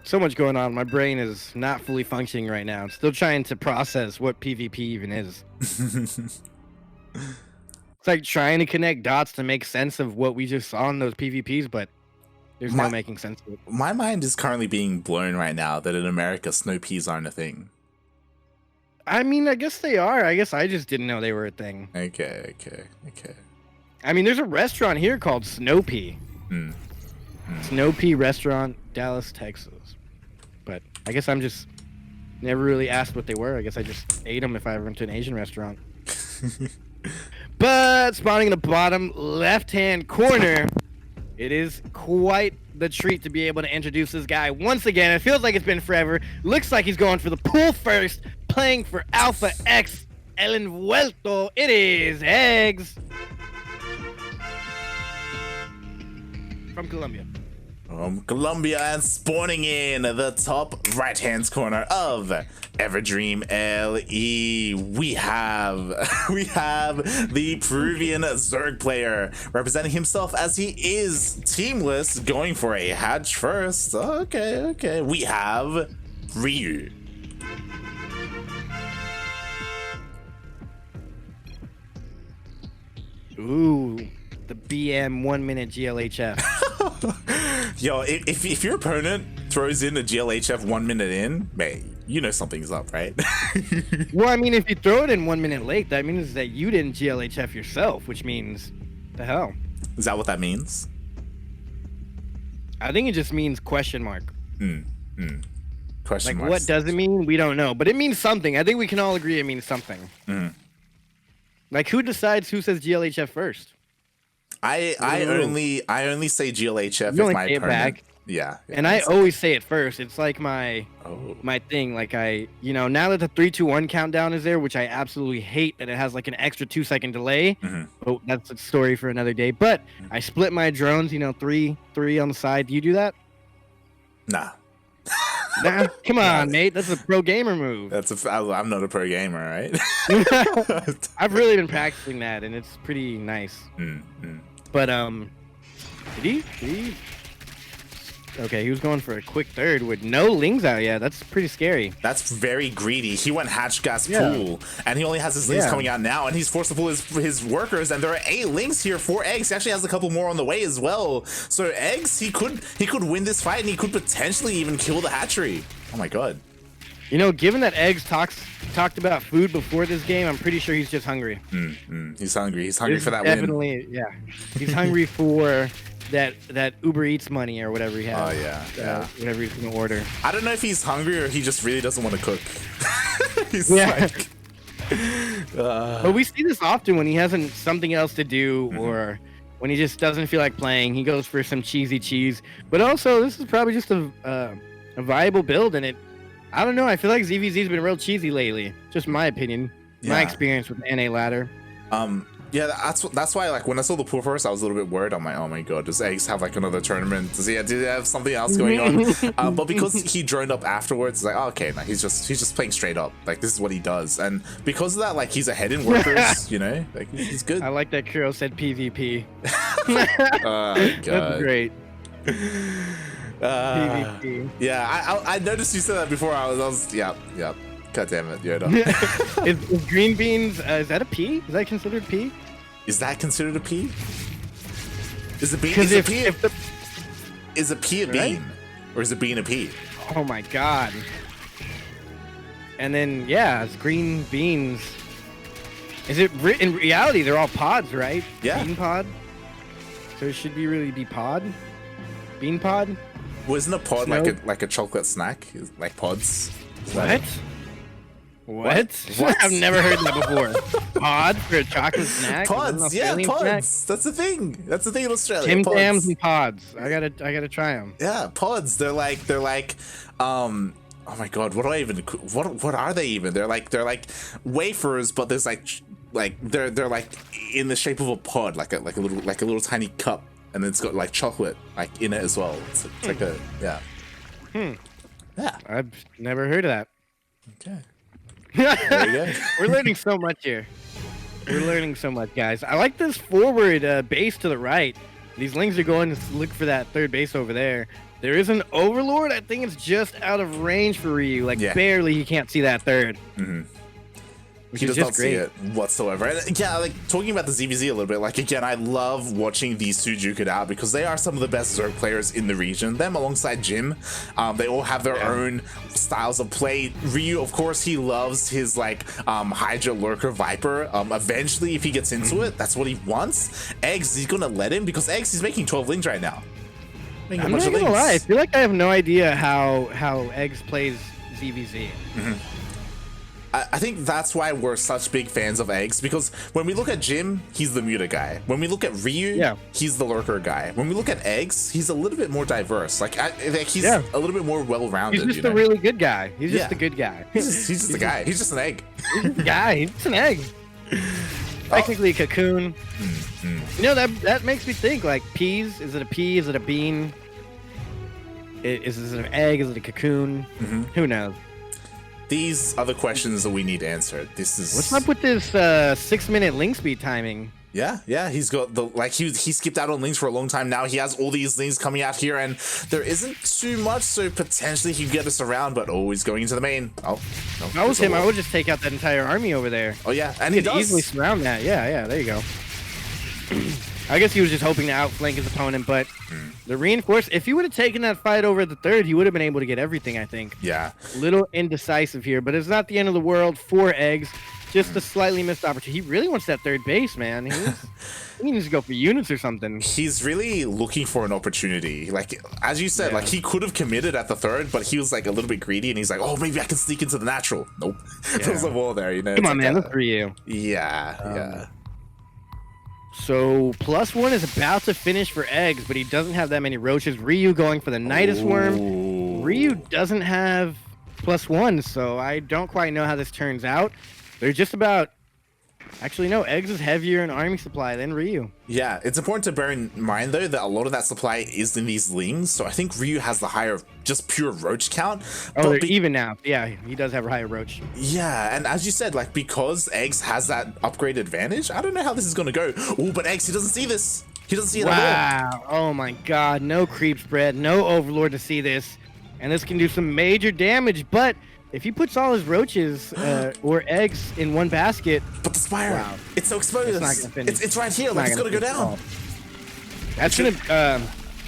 So much going on. My brain is not fully functioning right now. I'm still trying to process what PvP even is. It's like trying to connect dots to make sense of what we just saw in those PvPs, but there's no making sense of it. My mind is currently being blown right now that in America, snow peas aren't a thing. I mean, I guess they are. I guess I just didn't know they were a thing. Okay. I mean, there's a restaurant here called Snow Pea. Snow Pea Restaurant, Dallas, Texas. But I guess I'm just never really asked what they were. I guess I just ate them if I ever went to an Asian restaurant. But spawning in the bottom left-hand corner, it is quite the treat to be able to introduce this guy once again. It feels like it's been forever. Looks like he's going for the pool first, playing for Alpha X El Envuelto. It is eGGz from Colombia. From Colombia and spawning in the top right-hand corner of Everdream LE, we have the Peruvian Zerg player representing himself as he is teamless, going for a hatch first. Okay. We have Ryu. Ooh, the BM 1 minute GLHF. Yo, if your opponent throws in a GLHF 1 minute in, mate, you know something's up, right? Well, I mean, if you throw it in 1 minute late, that means that you didn't GLHF yourself, which means the hell. Is that what that means? I think it just means question mark. Question mark. What does it mean? We don't know, but it means something. I think we can all agree it means something. Like, who decides who says GLHF first? I only say GLHF if my opponent. Yeah. And I always say it first. It's like my thing. Like now that the 3, 2, 1 countdown is there, which I absolutely hate that it has like an extra 2-second delay. Oh, that's a story for another day. But I split my drones, 3 on the side. Do you do that? Nah. Nah, come on, mate. That's a pro gamer move. I'm not a pro gamer, right? I've really been practicing that, and it's pretty nice. But did he? Okay, he was going for a quick third with no lings out yet. That's pretty scary. That's very greedy. He went hatch gas pool, and he only has his lings coming out now, and he's forced to pull his workers, and there are 8 lings here, 4 eGGz. He actually has a couple more on the way as well. So eGGz, he could win this fight, and he could potentially even kill the hatchery. Oh my god. Given that eGGz talked about food before this game, I'm pretty sure he's just hungry. He's hungry. He's hungry for that win. Yeah. He's hungry for that Uber Eats money or whatever he has. Oh yeah. Whatever he's gonna order. I don't know if he's hungry or he just really doesn't want to cook. He's like. But we see this often when he hasn't something else to do or when he just doesn't feel like playing. He goes for some cheesy cheese. But also, this is probably just a viable build, and I don't know. I feel like ZvZ's been real cheesy lately. Just my opinion. My experience with the NA ladder. Yeah, that's why, like, when I saw the pool first, I was a little bit worried. I'm like, oh my god, does eGGz have like another tournament? Does he have something else going on? But because he droned up afterwards, it's like, oh, okay, man, he's just playing straight up. Like, this is what he does, and because of that, like, he's ahead in workers. Like, he's good. I like that Kuro said PvP. God. That's great. PvP. Yeah, I noticed you said that before. I was yeah. God damn it, Yoda. Is green beans, is that a P? Is that considered a P? Is that considered a P? Is a bean a bean? Or is a bean a pea? Oh my god. And then, yeah, it's green beans. Is it, in reality, they're all pods, right? Yeah. Bean pod? So it should really be pod? Bean pod? Wasn't a pod like a chocolate snack? Like pods? What? I've never heard that before. Pod for a chocolate snack? Pods, yeah, pods. Snack? That's the thing. That's the thing in Australia. Tim Tams and pods. I gotta try them. Yeah, pods. They're like oh my god, what are they even? They're like wafers, but there's like they're like in the shape of a pod, like a little tiny cup, and it's got like chocolate like in it as well. It's like a yeah. I've never heard of that. Okay. There you go. We're learning so much here. We're learning so much, guys. I like this forward base to the right. These lings are going to look for that third base over there. There is an Overlord. I think it's just out of range for Ryu. Like, barely he can't see that third. He does not see it whatsoever. And yeah, like talking about the ZvZ a little bit, like again, I love watching these two duke it out because they are some of the best Zerg players in the region. Them alongside Jim, they all have their own styles of play. Ryu, of course, he loves his like Hydra Lurker Viper. Eventually, if he gets into it, that's what he wants. eGGz, he's gonna let him because eGGz is making 12 lings right now. I'm not gonna lie, I feel like I have no idea how eGGz plays ZvZ. I think that's why we're such big fans of eGGz, because when we look at Jim, he's the muta guy. When we look at Ryu, he's the lurker guy. When we look at eGGz, he's a little bit more diverse. Like he's a little bit more well-rounded. He's just a really good guy. He's just a good guy. He's just a guy. He's just an egg. He's just a guy. He's just an egg. Technically a cocoon. You know, that makes me think, like, peas. Is it a pea? Is it a bean? Is it an egg? Is it a cocoon? Who knows? These are the questions that we need answered. This is what's up with this 6-minute link speed timing? Yeah, he's got the like he skipped out on links for a long time now. He has all these links coming out here, and there isn't too much, so potentially he can get us around, but always going into the main. Oh, no, if I was him, I would just take out that entire army over there. Oh yeah, and he does easily surround that. Yeah, there you go. I guess he was just hoping to outflank his opponent, but the reinforce, if he would have taken that fight over at the third, he would have been able to get everything, I think. Yeah. A little indecisive here, but it's not the end of the world for eGGz. Just a slightly missed opportunity. He really wants that third base, man. He needs to go for units or something. He's really looking for an opportunity. Like, as you said, like he could have committed at the third, but he was like a little bit greedy, and he's like, oh, maybe I can sneak into the natural. Nope. There's a wall there, you know. Come on, man. That's for you. Yeah. So +1 is about to finish for eGGz, but he doesn't have that many roaches. Ryu going for the Nidus Worm. Ryu doesn't have +1, so I don't quite know how this turns out. They're just about... Actually, no, eGGz is heavier in army supply than Ryu. Yeah, it's important to bear in mind, though, that a lot of that supply is in these lings, so I think Ryu has the higher, just pure roach count. Oh, they're even now. Yeah, he does have a higher roach. Yeah, and as you said, like, because eGGz has that upgrade advantage, I don't know how this is going to go. Oh, but eGGz, he doesn't see this. He doesn't see it at all. Wow, oh my god, no creep spread, no Overlord to see this. And this can do some major damage, but... if he puts all his roaches or eGGz in one basket... But the Spire, it's so exposed. It's not gonna finish. It's right here, like it's gonna go down. That's gonna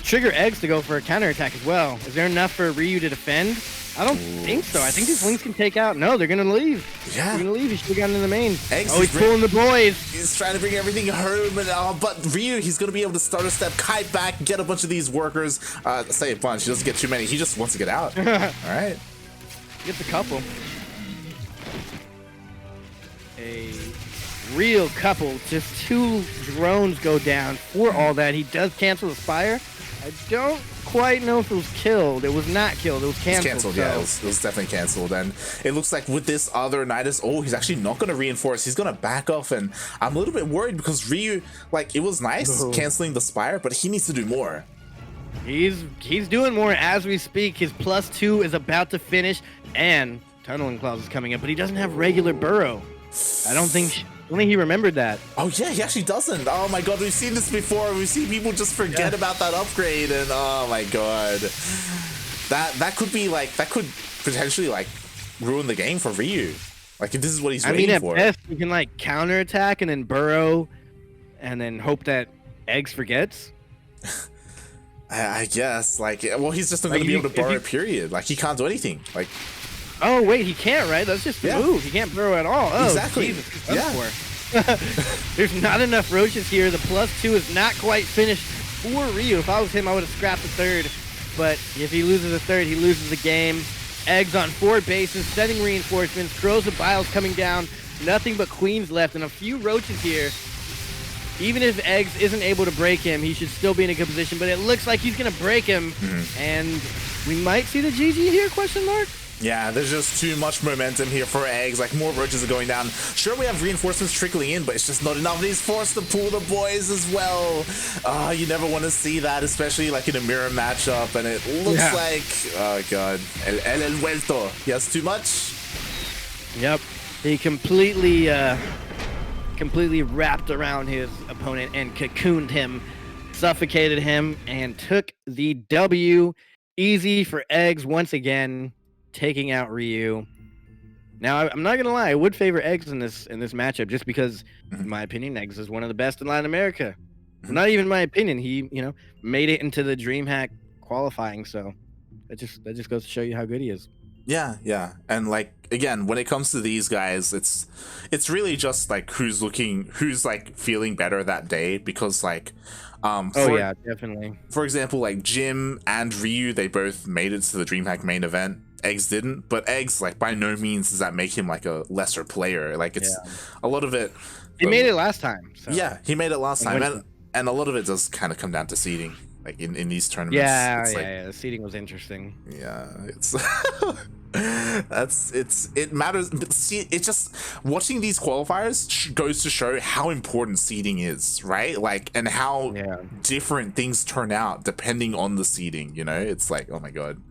trigger eGGz to go for a counterattack as well. Is there enough for Ryu to defend? I don't think so. I think these links can take out... No, they're gonna leave. Yeah. They're gonna leave. He should have gotten in the main. eGGz he's pulling the boys. He's trying to bring everything home, and but Ryu, he's gonna be able to start a step, kite back, get a bunch of these workers. Say a bunch, he doesn't get too many. He just wants to get out. All right. Gets a couple. A real couple. Just 2 drones go down. For all that, he does cancel the Spire. I don't quite know if it was killed. It was not killed. It was canceled. It's canceled, yeah. It was definitely canceled. And it looks like with this other Nidus, he's actually not going to reinforce. He's going to back off. And I'm a little bit worried because Ryu, like, it was nice canceling the Spire, but he needs to do more. He's doing more as we speak. His +2 is about to finish, and Tunneling Claws is coming up, but he doesn't have regular burrow. I don't think he remembered that. Oh yeah, he actually doesn't. Oh my god, we've seen this before. We've seen people just forget about that upgrade, and oh my god, that could be like, that could potentially like ruin the game for Ryu. Like if this is what he's waiting for. I mean, at best you can like counterattack and then burrow, and then hope that eGGz forgets. I guess, like, well, he's just not going to be able to burrow, period. Like, he can't do anything. Like, oh, wait, he can't, right? That's just the move. He can't burrow at all. Oh, exactly. Jesus, There's not enough roaches here. The +2 is not quite finished for Ryu. If I was him, I would have scrapped the third. But if he loses the third, he loses the game. eGGz on 4 bases, sending reinforcements. Crows of Biles coming down. Nothing but queens left and a few roaches here. Even if eGGz isn't able to break him, he should still be in a good position. But it looks like he's going to break him. And we might see the GG here, question mark? Yeah, there's just too much momentum here for eGGz. Like, more roaches are going down. Sure, we have reinforcements trickling in, but it's just not enough. And he's forced to pull the boys as well. You never want to see that, especially like in a mirror matchup. And it looks like, oh god, el vuelto. He has too much. Yep, he completely wrapped around his opponent and cocooned him, suffocated him, and took the W. Easy for eGGz once again, taking out Ryu. Now, I'm not gonna lie, I would favor eGGz in this matchup just because, in my opinion, eGGz is one of the best in Latin America. Not even my opinion. He, made it into the DreamHack qualifying, so that just goes to show you how good he is. Yeah, and like again, when it comes to these guys, it's really just like who's like feeling better that day, because like yeah, definitely. For example, like Jim and Ryu, they both made it to the DreamHack main event. eGGz didn't, but eGGz, like, by no means does that make him like a lesser player. Like, it's a lot of it. He made it last time. So. Yeah, he made it last time, and a lot of it does kind of come down to seeding. Like in these tournaments. Yeah, the seeding was interesting. Yeah, it's it matters. But see, it's just watching these qualifiers goes to show how important seeding is, right? Like, and how different things turn out depending on the seeding. It's like, oh my god.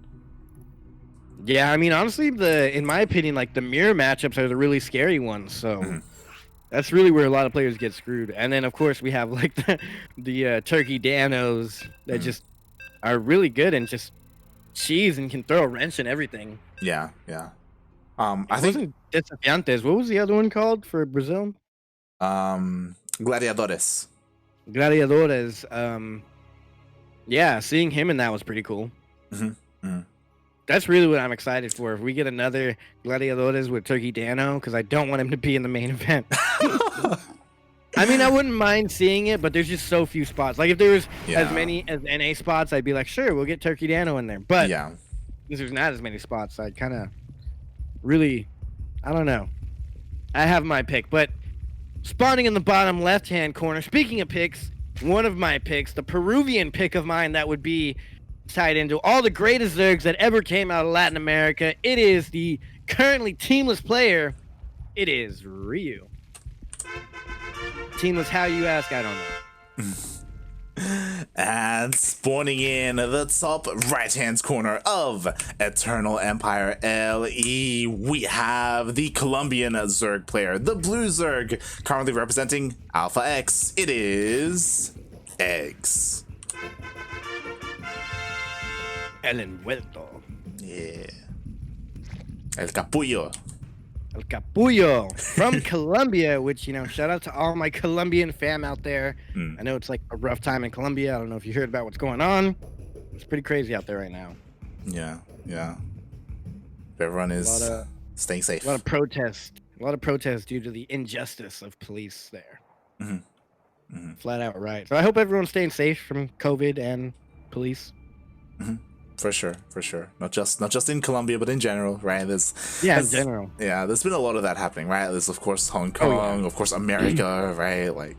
Yeah, I mean, honestly, in my opinion, like the mirror matchups are the really scary ones. So. That's really where a lot of players get screwed. And then, of course, we have like the Turkey Danos that just are really good and just cheese and can throw a wrench and everything. Yeah. I think Desafiantes. What was the other one called for Brazil? Gladiadores. Yeah, seeing him in that was pretty cool. That's really what I'm excited for. If we get another Gladiadores with Turkey Dano, because I don't want him to be in the main event. I mean, I wouldn't mind seeing it, but there's just so few spots. Like, if there was as many as NA spots, I'd be like, sure, we'll get Turkey Dano in there. But since there's not as many spots, I'd kind of really, I don't know. I have my pick, but spawning in the bottom left-hand corner, speaking of picks, one of my picks, the Peruvian pick of mine that would be tied into all the greatest Zergs that ever came out of Latin America. It is the currently teamless player. It is Ryu. Teamless, how you ask? I don't know. And spawning in the top right-hand corner of Eternal Empire LE, we have the Colombian Zerg player, the blue Zerg, currently representing Alpha X. It is eGGz. El envuelto. Yeah. El capullo. El capullo from Colombia, which, shout out to all my Colombian fam out there. I know it's like a rough time in Colombia. I don't know if you heard about what's going on. It's pretty crazy out there right now. Yeah. Everyone is staying safe. A lot of protests due to the injustice of police there. Flat out right. So I hope everyone's staying safe from COVID and police. For sure. Not just in Colombia, but in general, right? In general. Yeah, there's been a lot of that happening, right? There's of course Hong Kong, of course America, right? Like,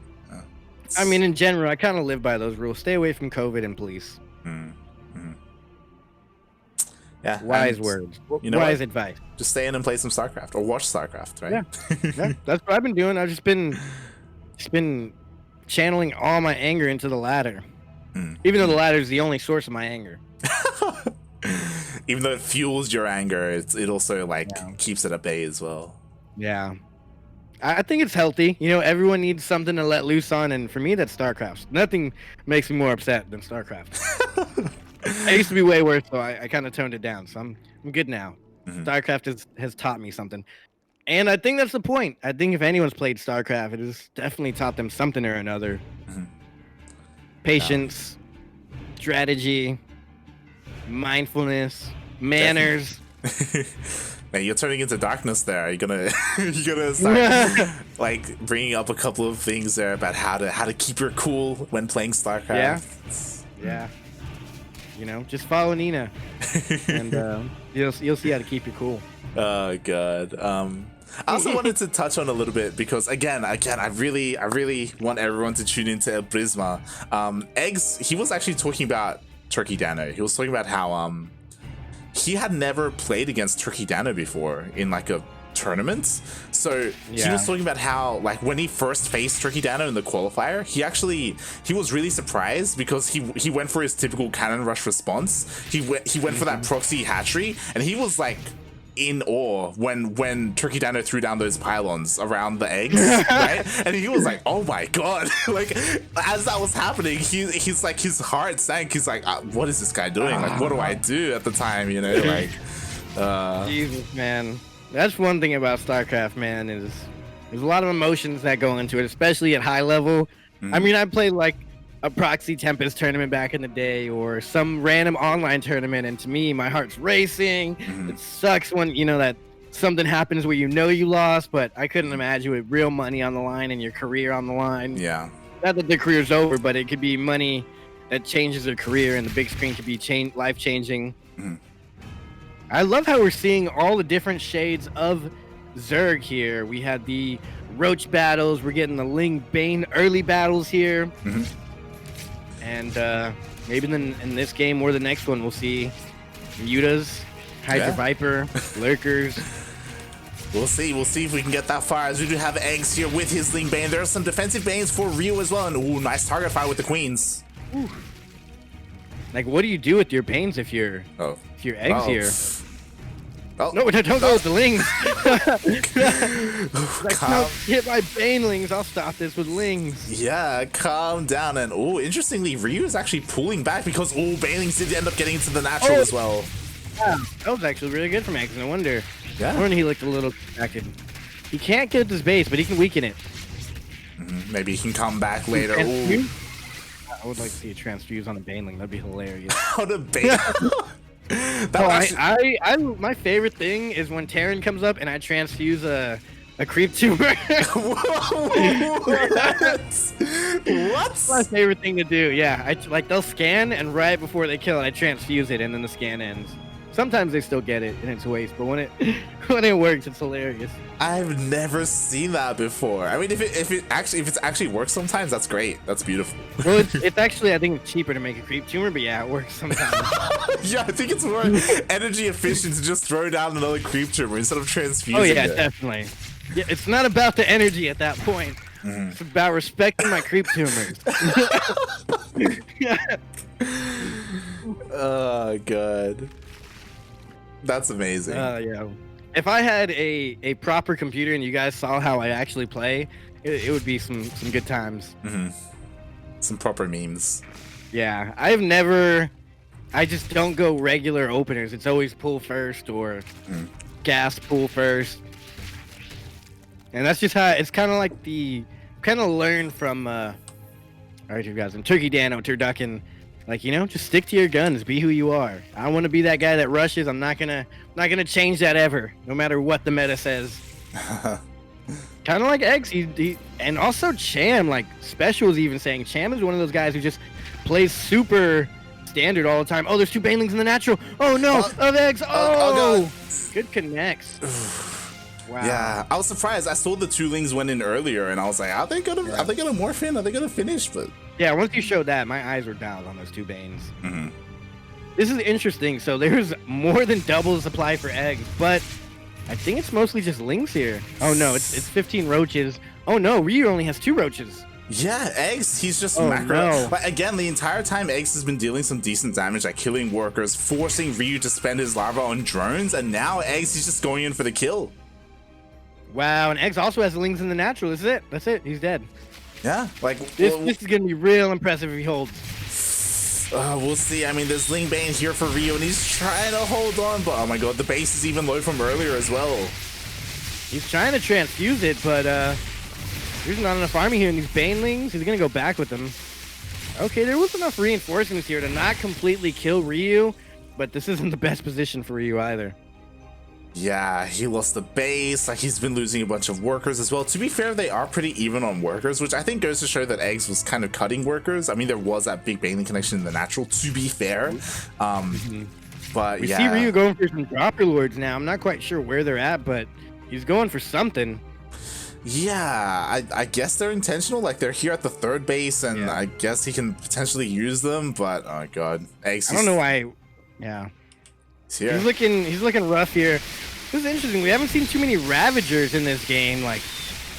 I mean, in general, I kind of live by those rules. Stay away from COVID and police. Yeah, wise words. Wise advice. Just stay in and play some StarCraft or watch StarCraft, right? Yeah, that's what I've been doing. I've just been channeling all my anger into the ladder, even though the ladder is the only source of my anger. Even though it fuels your anger, it also keeps it at bay as well. Yeah, I think it's healthy. Everyone needs something to let loose on, and for me, that's StarCraft. Nothing makes me more upset than StarCraft. I used to be way worse, so I kind of toned it down. So I'm good now. StarCraft has taught me something, and I think that's the point. I think if anyone's played StarCraft, it has definitely taught them something or another. Patience, strategy, mindfulness, manners. Man, you're turning into darkness there. You're gonna start bringing up a couple of things there about how to keep your cool when playing StarCraft. Yeah. Just follow Nina, and you'll see how to keep you cool. Oh god. I also wanted to touch on a little bit because again, I really want everyone to tune into El Prisma. eGGz, he was actually talking about Turkey Dano. He was talking about how he had never played against Turkey Dano before in like a tournament. So he was talking about how when he first faced Turkey Dano in the qualifier, he was really surprised because he went for his typical cannon rush response. He went for that proxy hatchery, and he was like in awe when Turkey Dino threw down those pylons around the eggs, right? And he was like, "Oh my god!" Like as that was happening, he's like his heart sank. He's like, "What is this guy doing? Like, what do I do?" At the time, you know, like. Jesus, man, that's one thing about StarCraft, man. Is there's a lot of emotions that go into it, especially at high level. I mean, I played like a Proxy Tempest tournament back in the day, or some random online tournament, and to me, my heart's racing. It sucks when you know that something happens where you know you lost, but I couldn't imagine with real money on the line and your career on the line. Yeah. Not that the career's over, but it could be money that changes their career, and the big screen could be life-changing. I love how we're seeing all the different shades of Zerg here. We had the Roach battles. We're getting the Ling Bane early battles here. And maybe in this game or the next one, we'll see Mutas, Hydra Viper, Lurkers. We'll see. We'll see if we can get that far, as we do have eggs here with his Ling Bane. There are some defensive Banes for Ryu as well. And ooh, nice target fire with the Queens. Ooh. Like, what do you do with your Banes if you're eggs here? Oh. No, don't go with the Lings. Like, no, hit my Banelings. I'll stop this with Lings. Yeah, calm down. And oh, interestingly, Ryu is actually pulling back because Banelings did end up getting into the natural as well. Yeah, that was actually really good from Eggs. No wonder. Yeah. No wonder he looked a little distracted. He can't get this base, but he can weaken it. Maybe he can come back later. I would like to see a transfuse on a Baneling. That'd be hilarious. On a Baneling? My favorite thing is when Terran comes up and I transfuse a creep tumor. What's my favorite thing to do? Yeah, like they'll scan, and right before they kill it, I transfuse it, and then the scan ends. Sometimes they still get it and it's a waste, but when it works, it's hilarious. I've never seen that before. I mean, if it actually works sometimes, that's great. That's beautiful. Well, it's actually, I think it's cheaper to make a creep tumor, but yeah, it works sometimes. Yeah, I think it's more energy efficient to just throw down another creep tumor instead of transfusing. Oh yeah, it. Definitely. Yeah, it's not about the energy at that point. It's about respecting my creep tumors. Oh god. That's amazing. Yeah. If I had a proper computer and you guys saw how I actually play, it would be some good times. Some proper memes. Yeah, I just don't go regular openers. It's always pull first or gas pull first. And that's just how it's kind of like learn from all right, you guys, and Turkey Dano, Turducken. Like, you know, just stick to your guns. Be who you are. I don't want to be that guy that rushes. I'm not gonna change that ever, no matter what the meta says. Kind of like Eggs. And also Cham. Like Special is even saying Cham is one of those guys who just plays super standard all the time. Oh, there's two Banelings in the natural. Oh no, of Eggs. Oh, good connects. Wow. Yeah, I was surprised. I saw the two Lings went in earlier, and I was like, are they gonna morph in? Are they gonna finish? But yeah, once you showed that, my eyes were dialed on those two Banes. This is interesting. So there's more than double the supply for Eggs, but I think it's mostly just Lings here. Oh no, it's 15 roaches. Oh no, Ryu only has 2 roaches. Yeah, Eggs, he's just macro. No. But again, the entire time Eggs has been dealing some decent damage, like killing workers, forcing Ryu to spend his larva on drones, and now Eggs, he's just going in for the kill. Wow, and Eggs also has Lings in the natural. That's it. He's dead. Yeah, like this is gonna be real impressive if he holds. We'll see. I mean, there's Ling Bane here for Ryu, and he's trying to hold on, but oh my god, the base is even low from earlier as well. He's trying to transfuse it, but there's not enough army here, and these Banelings, he's gonna go back with them. Okay, there was enough reinforcements here to not completely kill Ryu, but this isn't the best position for Ryu either. Yeah, he lost the base. Like, he's been losing a bunch of workers as well. To be fair, they are pretty even on workers, which I think goes to show that Eggs was kind of cutting workers. I mean, there was that big Baneling connection in the natural, to be fair. But we yeah. see Ryu going for some dropper lords now. I'm not quite sure where they're at, but he's going for something. Yeah, I guess they're intentional. Like, they're here at the third base, and I guess he can potentially use them. But oh god, Eggs. I don't know why. Yeah, he's looking rough here. This is interesting. We haven't seen too many Ravagers in this game. Like,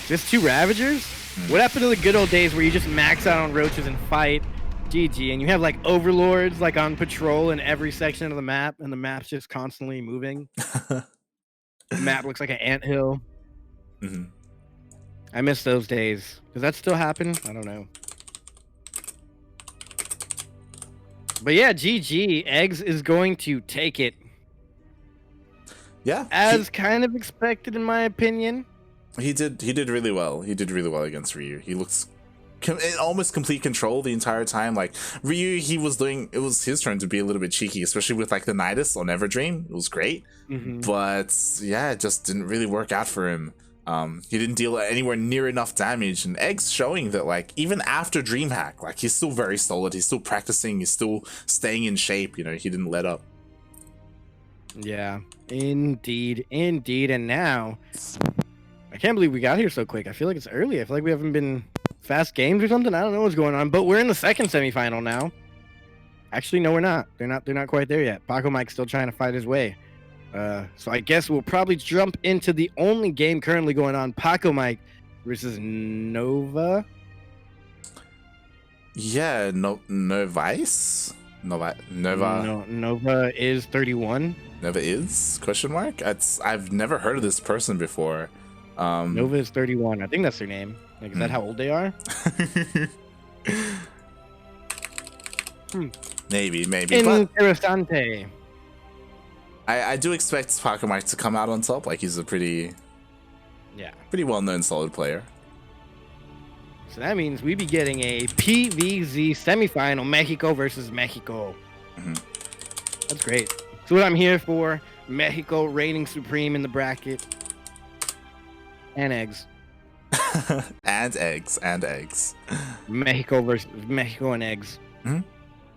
just 2 Ravagers? What happened to the good old days where you just max out on roaches and fight? GG. And you have, like, Overlords, like, on patrol in every section of the map, and the map's just constantly moving. The map looks like an anthill. Mm-hmm. I miss those days. Does that still happen? I don't know. But yeah, GG. eGGz is going to take it. Yeah, as kind of expected, in my opinion. He did really well. He did really well against Ryu. He looks in almost complete control the entire time. Like Ryu, it was his turn to be a little bit cheeky, especially with like the Nidus on Everdream. It was great, but yeah, it just didn't really work out for him. He didn't deal anywhere near enough damage, and eGGz showing that like even after DreamHack, like he's still very solid. He's still practicing. He's still staying in shape. You know, he didn't let up. Yeah, indeed. And now, I can't believe we got here so quick. I feel like it's early. I feel like we haven't been fast games or something. I don't know what's going on, but we're in the second semifinal now. Actually, no, we're not. They're not quite there yet. Paco Mike's still trying to fight his way. So I guess we'll probably jump into the only game currently going on, Paco Mike versus Nova. Yeah, Novice? Nova. No, Nova is 31. Nova is? Question mark? I've never heard of this person before. Nova is 31. I think that's their name. Like, is that how old they are? Maybe. Interessante. I do expect Paco Mike to come out on top. Like, he's a pretty well-known solid player. So that means we be getting a PVZ semifinal, Mexico versus Mexico. That's great. So what I'm here for, Mexico reigning supreme in the bracket. And eGGz. and eGGz. Mexico versus Mexico and eGGz.